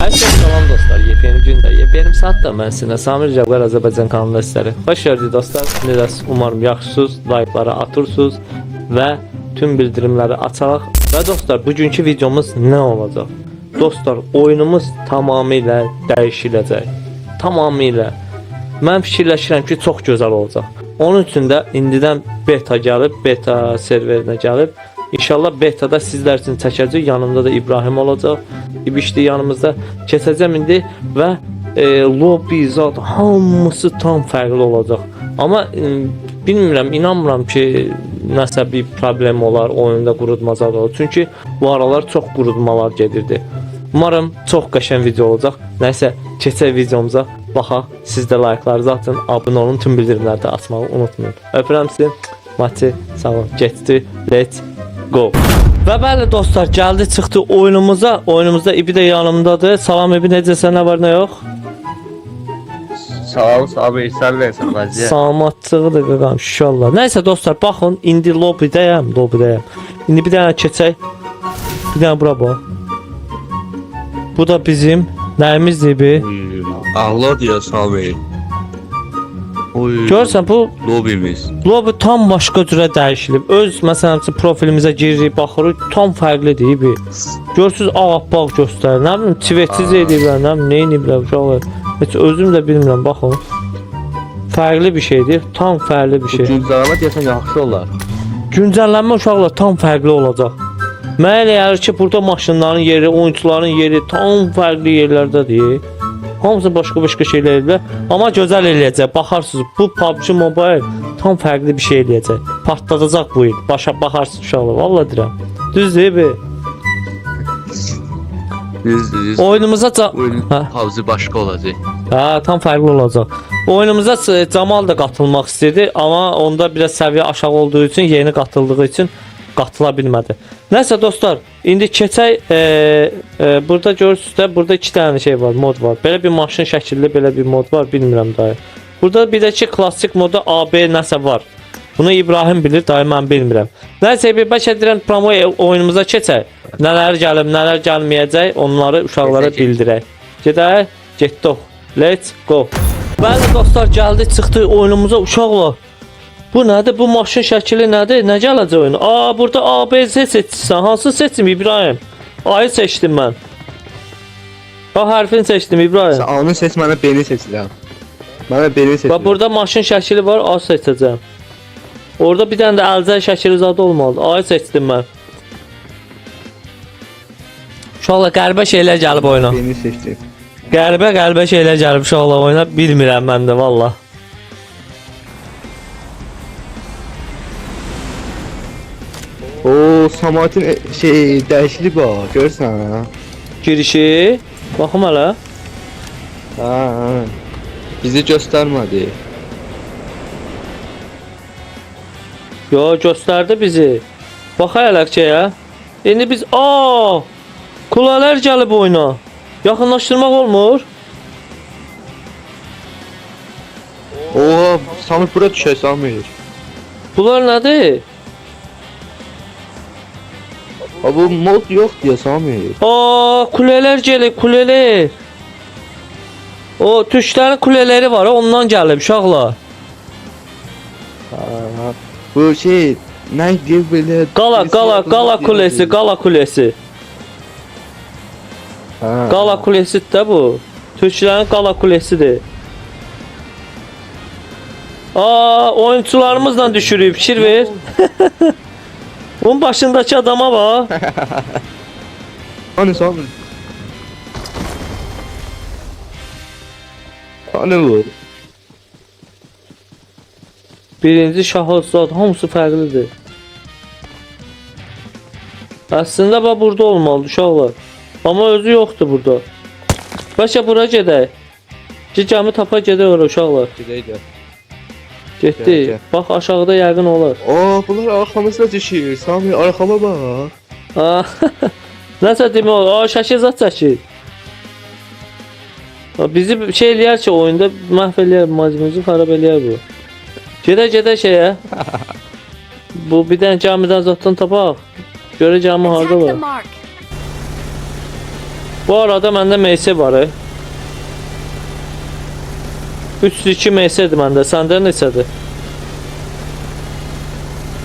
Herkese selam dostlar. Yepyeni günde, yepyeni saatdə mən sizinlə Samir Cəbqar Azərbaycan kanalında sizləri xoş gördük dostlar. Necəsiz? Umarım yaxşısınız, like'ları atırsınız və tüm bildirimləri açaraq. Və dostlar, bugünkü videomuz nə olacaq? Dostlar, oyunumuz tamamilə dəyişiləcək. Tamamilə. Mən fikirləşirəm ki, çox gözəl olacaq. Onun üçün də indidən beta gəlib, beta serverinə gəlib. İnşallah betada sizlər üçün çəkəcək. Yanımda da İbrahim olacaq. İbişli yanımızda keçəcəm indi və lobby zat hamısı tam fərqli olacaq. Amma bilmirəm, inanmıram ki nəsə bir problem olar, oyunda qurutmalar olur. Çünki bu aralar çox qurutmalar gedirdi. Umarım çox qəşəng video olacaq. Nəysə, keçək videomuza baxaq. Siz də like'larınızı atın, abunə olun, tüm bildirimləri də açmağı unutmayın. Öpürəm sizi. Mati, sağ olun. Getdi. Let's go. Və bəli dostlar, gəldi çıxdı oyunumuza. Oyunumuzda İbi də yanımdadır. Salam İbi, necəsən, nə var nə yox? Sağ ol, abi, sən nəsən vəziyyət? Salamatçığıdır qaqam, inşallah. Nəysə dostlar, baxın, indi lobbydəyəm. İndi bir dənə keçək. Bir dənə bura bax. Bu da bizim nəyimizdir İbi? Allah diyor Sami. Görsən bu Lobimiz. lobby tam başqa cürə dəyişilib. Öz məsələn profilimizə giririk, baxırıq, tam fərqlidir İbi. Görürsüz, ağappaq göstərir. Nə bilim, tweetiz ediblər, nə bilim, nə ediblər uşaqlar. Heç özüm də bilmirəm, baxın. Fərqli bir şeydir, tam fərqli bir şey. Güncəlləmə deyəsən yaxşı olar. Güncəllənmə uşaqlar tam fərqli olacaq. Mənə elə gəlir ki, burada maşınların yeri, oyunçuların yeri tam fərqli yerlərdədir. Hamısı başqa şeylər eləyir. Amma gözəl eləyəcək. Baxarsınız, bu PUBG Mobile tam fərqli bir şey eləyəcək. Partladacaq bu il. Baxarsınız uşaqlar, vallahi deyirəm. Düzdür be. Düz. Oyunumuza Oyun havzı başqa olacaq. hə, tam fərqli olacaq. Oyunumuza Camal da qatılmaq istəyirdi, amma onda biraz səviyyə aşağı olduğu üçün, yeni qatıldığı üçün qatıla bilmədi. Nəsə dostlar, indi keçək, burada görürsünüz də, burada 2 dənə şey var, mod var. Belə bir maşın şəkilli belə bir mod var, bilmirəm dayı. Burada bir də ki, klassik moda AB nəsə var. Bunu İbrahim bilir, dayı mən bilmirəm. Nəsə bir bəlkə deyirəm, promo oyunumuza keçək. Nələr gəlib, nələr gəlməyəcək, onları uşaqlara bildirək. Gedək, getdik. Let's go. Bəli dostlar, gəldi, çıxdı oyunumuza uşaqlar. Bu nədir? Bu maşın şəkili nədir? Nə gələcək oyun? Burada ABC seçsən. Hansı seçim İbrahim? A'yı seçdim mən. A hərfini seçdim İbrahim. Sən A'nı seç, mənə B'ni seçirəm. Mənə B'ni seçirəm. Bax burada maşın şəkili var, A seçəcəm. Orada bir dənə də əlcək şəkili zadı olmalıdır. A'yı seçdim mən. Uşaqlar qəribə şeylər gəlib oyuna. B'ni seçdim. Qəribə şeylər gəlib uşaqlar oyuna. Bilmirəm mən də valla. Oo, Samat'ın dəyişilib bax, görürsən ha? Girişi. Baxım hələ. Ha. Bizi göstərmədi. Yo, göstərdi bizi. Bax hələ şeyə. İndi biz kulalar gəlib oyuna. Yaxınlaşdırmaq olmur. Oo, Samir bura düşər Samir. Bunlar nədir? Bu mod yox deyə Samir. Kuleler gəlib, kuleler. O tüşlərin kuleleri var, ondan gəlib uşaqlar. Bu nə deyir belə? Qala kulesi. Qala kulesi də bu. Türklərin qala kulesidir. Oyuncularımızla düşürüb, fikir ver. Bunun başındakı adama bak. Hani Samir? Hani bu? Birinci şahıs hamısı fərqlidir. Əslində bax burada olmalı uşaqlar. Amma özü yoxdur burada. Bəlkə bura gedək. Gəmi tapa gedək ora uşaqlar. Gedək. Getdi. Bax aşağıda yəqin olar. Bunlar arxamızda düşür. Samir arxama bax. Nəsə demək olar? Şəkil zat çəkir. Bizi şey eləyər ki, oyunda məhv eləyər, mazimizi xarab eləyər bu. Gedə şeyə. Bu bir dənə camidən zatdan tapaq. Görə cami harda var. Bu arada məndə MS var. 302 MS-dir məndə. Səndə neçədir?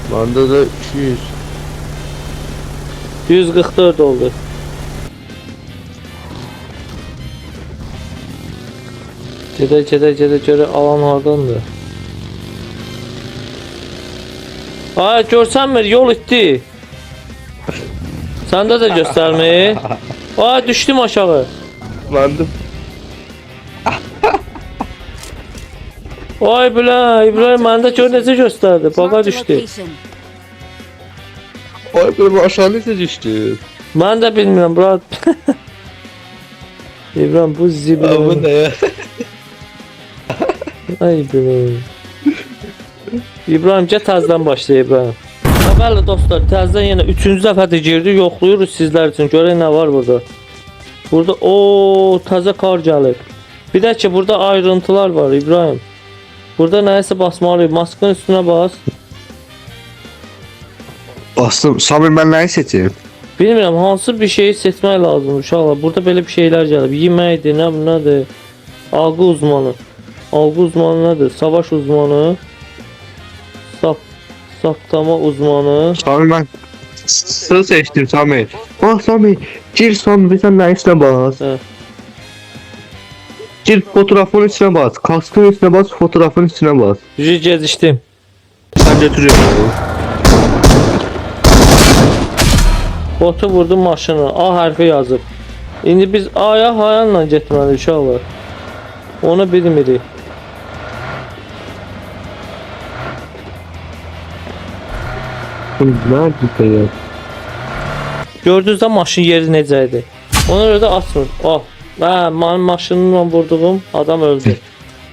Bende de 200. 144 oldu. Gedə görə alan hardandır? Ay, görsənmir, yol itdi. Səndə də göstərmir. Ay, düşdüm aşağı. Bende Ay, İbrahim, məndə gör necə göstərdi. Baqa Marked a düşdü. location. Ay benim aşağı neyse düştü. Mən də bilmirəm, bura. İbrahim, bu Ya bu zibil. ne ya? Ay İbrahim. İbrahim, gəl təzədən başla İbrahim. Bəli dostlar, təzədən yenə 3-cü dəfədir girdik, yoxluyuruq sizlər üçün. Görək nə var burada. Burada təzə kar gəlir. Bir də ki, burada ayrıntılar var İbrahim. Burada nəyəsə basmalıyıq. Maskın üstünə bas. Bastım. Samir ben neyi seçeyim? Bilmirəm, hansı bir şeyi seçmək lazım uşaqlar. Burada belə bir şeylər gəlib. Yeməkdir, nədir? Algı uzmanı. Algı uzmanı nədir? Savaş uzmanı. Saptama uzmanı. Samir ben sığ seçtim Samir. Bak Samir. Gir son bir tane üstüne bas. Hə. Gir fotoğrafın üstüne bas. Kaskın üstüne bas. Fotoğrafın üstüne bas. Gecikdim. Sen götürüyorsun. Botu vurdum maşını. A hərfi yazıb. İndi biz A'ya hayanla getməliyik uşaqlar. Onu bilmirik. Nerede ya? Gördünüz də maşın yeri necə idi. Ona görə də açmır. Mənim maşınımla vurduğum adam öldü.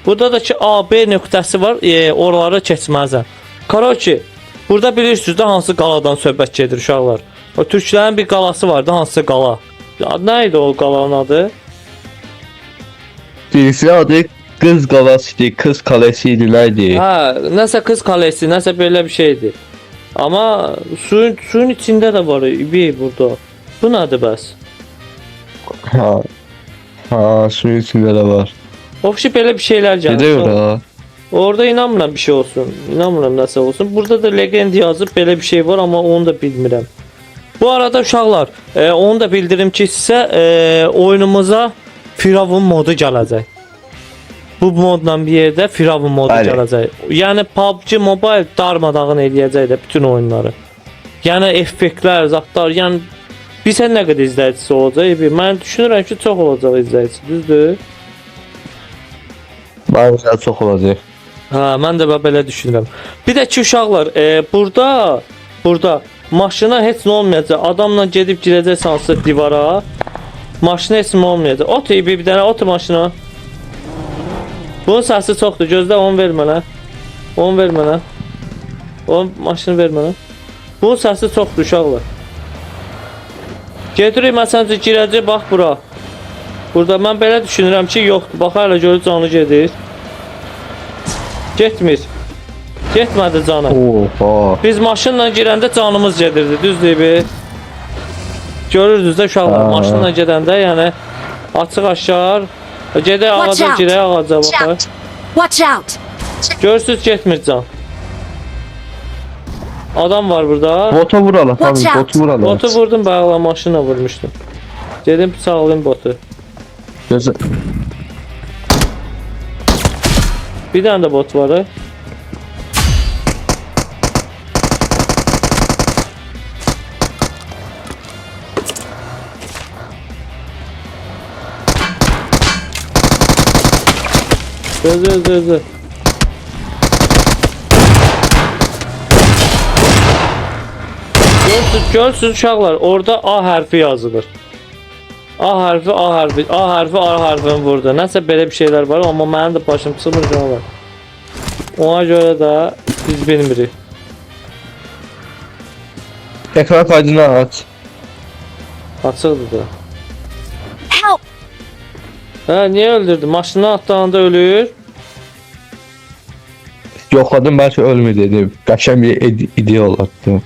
Burada da ki A, B nöqtəsi var. Oralara keçməzəm. Karoki, burada bilirsiniz də hansı qaladan söhbət gedir uşaqlar. O türklərin bir qalası vardı, hansı qala. Nə idi o qalanın adı? Birisi adı Kız Kalesi'ydi. Kız Kalesi'ydi neydi? Hə, nəsə qız kalesi, nəsə belə bir şeydi. Amma suyun içində də var bir burada. Bu nədir bəs? Ha suyun içinde de var. Ofşi belə bir şeylər gəlir. Gidiyor ha. Orada inanmıram bir şey olsun. İnanmıram nəsə olsun. Burada da legend yazıb belə bir şey var, amma onu da bilmirəm. Bu arada uşaqlar, onu da bildirim ki sizə oyunumuza Firavun modu gələcək. Bu modla bir yerdə Firavun modu Bəli. gələcək. Yəni PUBG Mobile darmadağın eləyəcək də bütün oyunları. Yəni effektlər, zatlar, yəni bilsən nə qədər izləyicisi olacaq? Mən düşünürəm ki, çox olacaq izləyicisi, düzdür? Bazen çok olacak. Hə, mən də belə düşünürəm. Bir də ki uşaqlar, burada maşına heç nə olmayacaq. Adamla gedib girəcək hansısa divara. Maşına heç nə olmayacaq. Otur bir dənə otur maşına. Bunun səsi çoxdur. Gözlə onu ver mənə. Onu ver mənə. Onun maşını ver mənə. Bunun səsi çoxdur uşaqlar. Gedirik məsələn girəcək bax bura. Burada mən belə düşünürəm ki, yoxdur. Bax hələ görür canı gedir. Getmir. Getmədi canı. Oha. Biz maşınla girəndə canımız gedirdi, düzdür bir. Görürdünüz də uşaqlar, maşınla gedəndə, yəni açıq aşar. Gedək ağaca Watch out. girək, ağaca baxaq. Watch out! Görürsünüz getmir can. Adam var burada. Bota vuralım. Watch Tamam out. botu vuralım. Botu vurdum, bağla maşınla vurmuşdum. Dedim sağlayayım botu. Gözü. Bir dənə də bot var. Ha? Gözü. Görsünüz uşaqlar, orada A hərfi yazılır. A hərfini vurdu. Nəsə belə bir şeylər var, amma mənim də başım sınır var. Ona görə də biz bilmirik. Ekran kaydını aç. Açıqdır da. Help! Hə, niyə öldürdü? Maşından atlananda ölür. Yokladım belki ölmedi dedim. Kaçan bir idea olacaktı.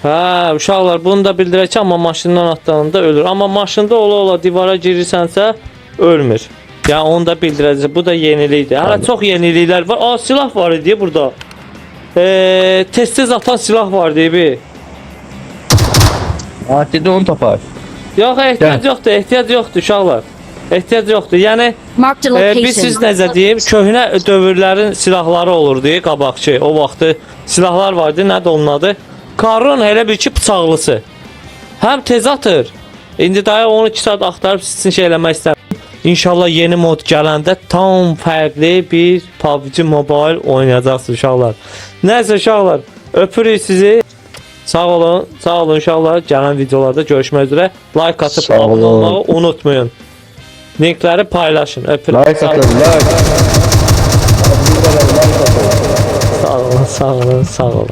Hə, uşaqlar bunu da bildirək ki, amma maşından atlananda ölür. Amma maşında ola divara girirsənsə ölmür. Yəni onu da bildirəcək. Bu da yenilikdir. Hələ çox yeniliklər var. Aa, silah var idi burada. Tez-tez atan silah var idi. Atidi onu tapar. Yox, ehtiyac yoxdur, ehtiyac yoxdur uşaqlar. Ehtiyac yoxdur. Yəni Marked a biz siz location. necə deyim, köhnə dövrlərin silahları olurdu, qabaqçı. O vaxtı silahlar vardı, nədir onun adı? Karın elə bir ki bıçaqlısı. Həm tez atır. İndi daha 12 saat axtarıb sizin şey eləmək istəmirəm. İnşallah yeni mod gələndə tam fərqli bir PUBG Mobile oynayacaqsınız uşaqlar. Nəysə uşaqlar, öpürük sizi. Sağ olun uşaqlar. Gələn videolarda görüşmək üzrə. Like atıb Sağ abunə olun. olmağı unutmayın. Linkləri paylaşın. Öpürük. Like atın, like. Sağ olun.